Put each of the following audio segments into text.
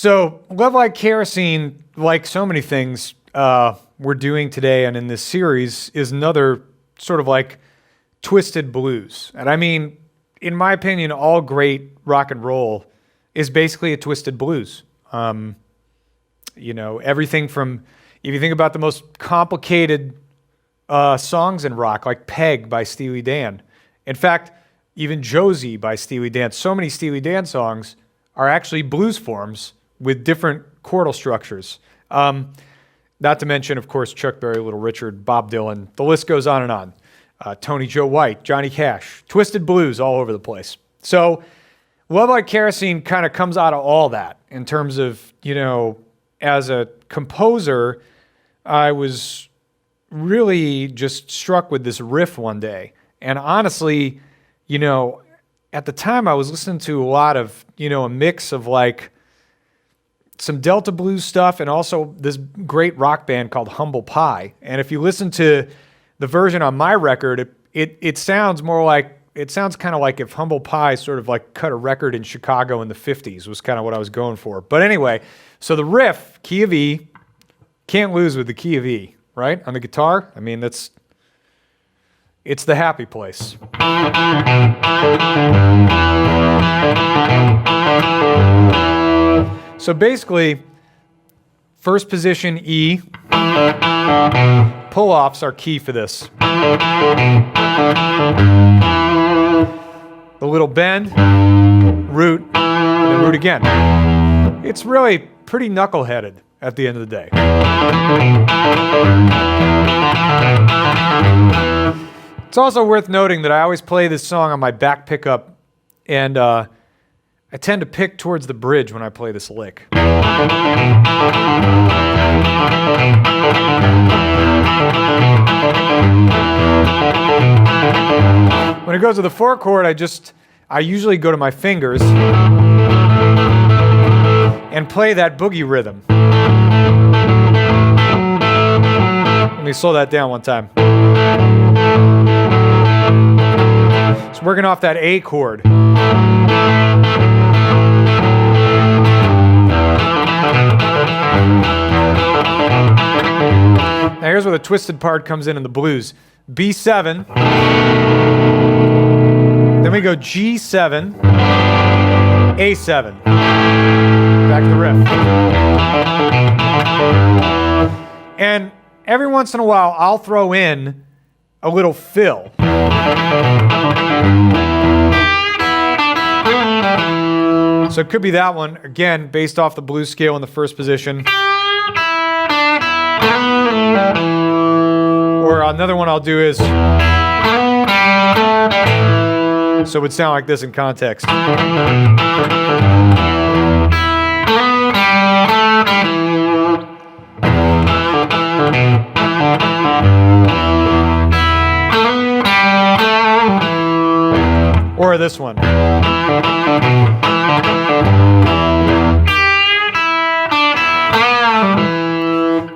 So Love Like Kerosene, like so many things we're doing today and in this series, is another sort of like twisted blues. And I mean, in my opinion, all great rock and roll is basically a twisted blues. Everything from, if you think about the most complicated songs in rock, like Peg by Steely Dan. In fact, even Josie by Steely Dan. So many Steely Dan songs are actually blues forms with different chordal structures. Not to mention, of course, Chuck Berry, Little Richard, Bob Dylan. The list goes on and on. Tony Joe White, Johnny Cash, twisted blues all over the place. So Love Like Kerosene kind of comes out of all that in terms of, as a composer, I was really just struck with this riff one day. And honestly, at the time I was listening to a lot of, a mix of like some Delta blues stuff and also this great rock band called Humble Pie. And if you listen to the version on my record, it sounds more like, it sounds kind of like if Humble Pie sort of like cut a record in Chicago in the 50s was kind of what I was going for. But anyway, so the riff, key of E, can't lose with the key of E, right? On the guitar, I mean, it's the happy place. So basically, first position E, pull-offs are key for this. The little bend, root, and then root again. It's really pretty knuckleheaded at the end of the day. It's also worth noting that I always play this song on my back pickup, and I tend to pick towards the bridge when I play this lick. When it goes to the 4 chord, I usually go to my fingers and play that boogie rhythm. Let me slow that down one time. It's working off that A chord. Now here's where the twisted part comes in the blues. B7, then we go G7, A7. Back to the riff. And every once in a while, I'll throw in a little fill. So it could be that one, again, based off the blues scale in the first position. Or another one I'll do is, so it would sound like this in context. Or this one.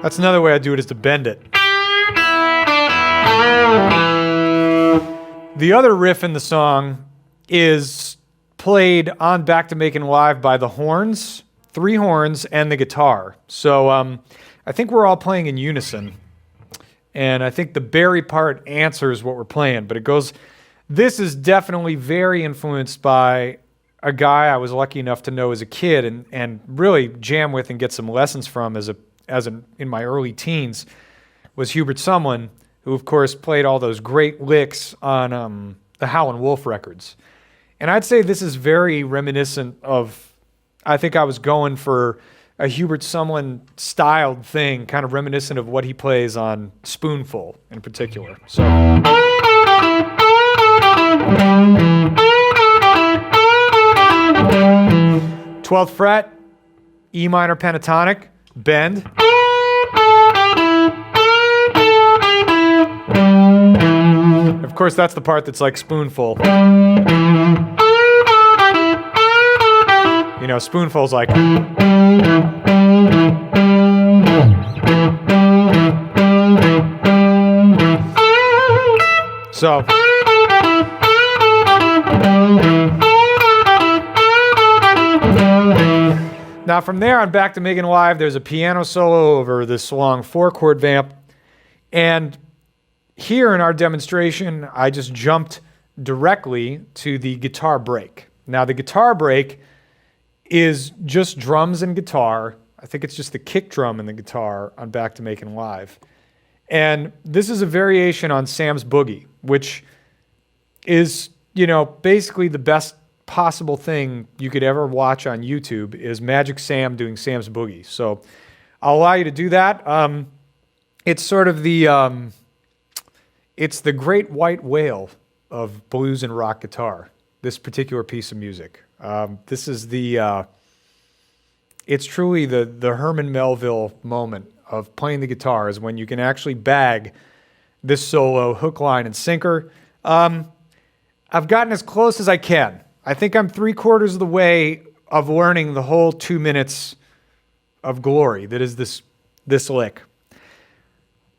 That's another way I do it, is to bend it. The other riff in the song is played on Back to Making Live by the horns, 3 horns, and the guitar. So I think we're all playing in unison. And I think the Barry part answers what we're playing, but it goes, this is definitely very influenced by a guy I was lucky enough to know as a kid and really jam with and get some lessons from in my early teens, was Hubert Sumlin, who of course played all those great licks on the Howlin' Wolf records. And I'd say this is very reminiscent of, I think I was going for a Hubert Sumlin styled thing, kind of reminiscent of what he plays on Spoonful in particular. So 12th fret, E minor pentatonic, bend. Of course, that's the part that's like Spoonful. Spoonful's like. So. Now from there on Back to Making Live, there's a piano solo over this long 4-chord vamp. And here in our demonstration, I just jumped directly to the guitar break. Now the guitar break is just drums and guitar. I think it's just the kick drum and the guitar on Back to Making Live. And this is a variation on Sam's Boogie, which is, you know, basically the best possible thing you could ever watch on YouTube is Magic Sam doing Sam's Boogie. So I'll allow you to do that. It's sort of the, it's the great white whale of blues and rock guitar, this particular piece of music. This is the, it's truly the Herman Melville moment of playing the guitar is when you can actually bag this solo hook, line, and sinker. I've gotten as close as I can. I think I'm 3/4 of the way of learning the whole 2 minutes of glory that is this lick.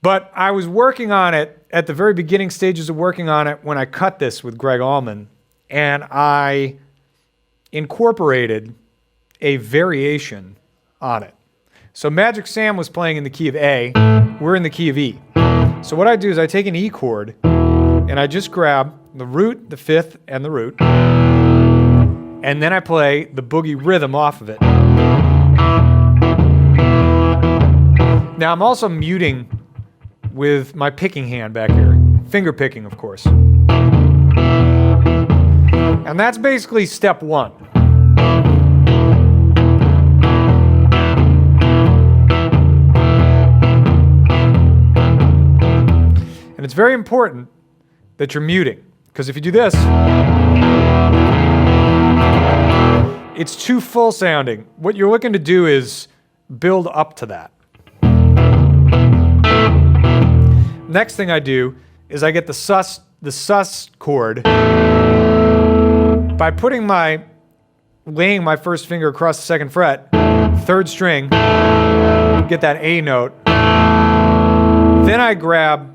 But I was working on it at the very beginning stages of working on it when I cut this with Greg Allman, and I incorporated a variation on it. So Magic Sam was playing in the key of A, we're in the key of E. So what I do is I take an E chord and I just grab the root, the fifth, and the root, and then I play the boogie rhythm off of it. Now I'm also muting with my picking hand back here, finger picking, of course. And that's basically step one. And it's very important that you're muting, because if you do this, it's too full sounding. What you're looking to do is build up to that. Next thing I do is I get the sus chord by laying my first finger across the second fret, third string, get that A note. Then I grab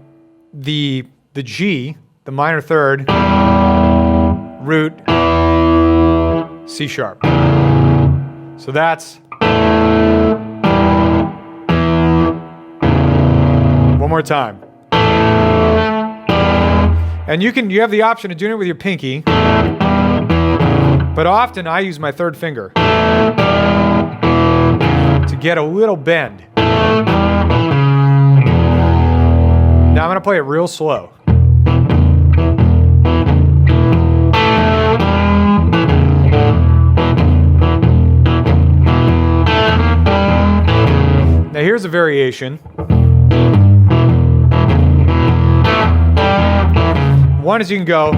the G, the minor third, root, C sharp. So that's one more time. And you have the option of doing it with your pinky, but often I use my third finger to get a little bend. Now I'm going to play it real slow. Now here's a variation. One is you can go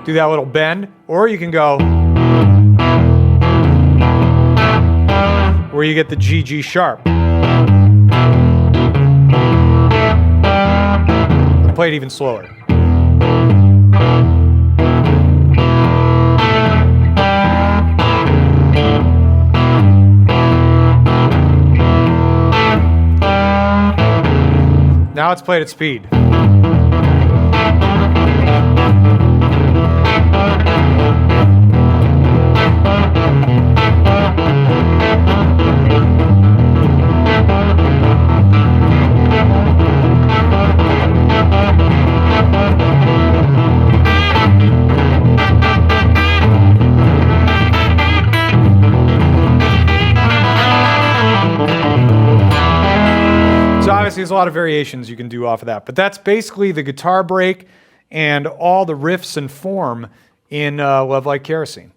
do that little bend, or you can go where you get the G sharp. I'll play it even slower. Now it's played at speed. So obviously there's a lot of variations you can do off of that, but that's basically the guitar break and all the riffs and form in Love Like Kerosene.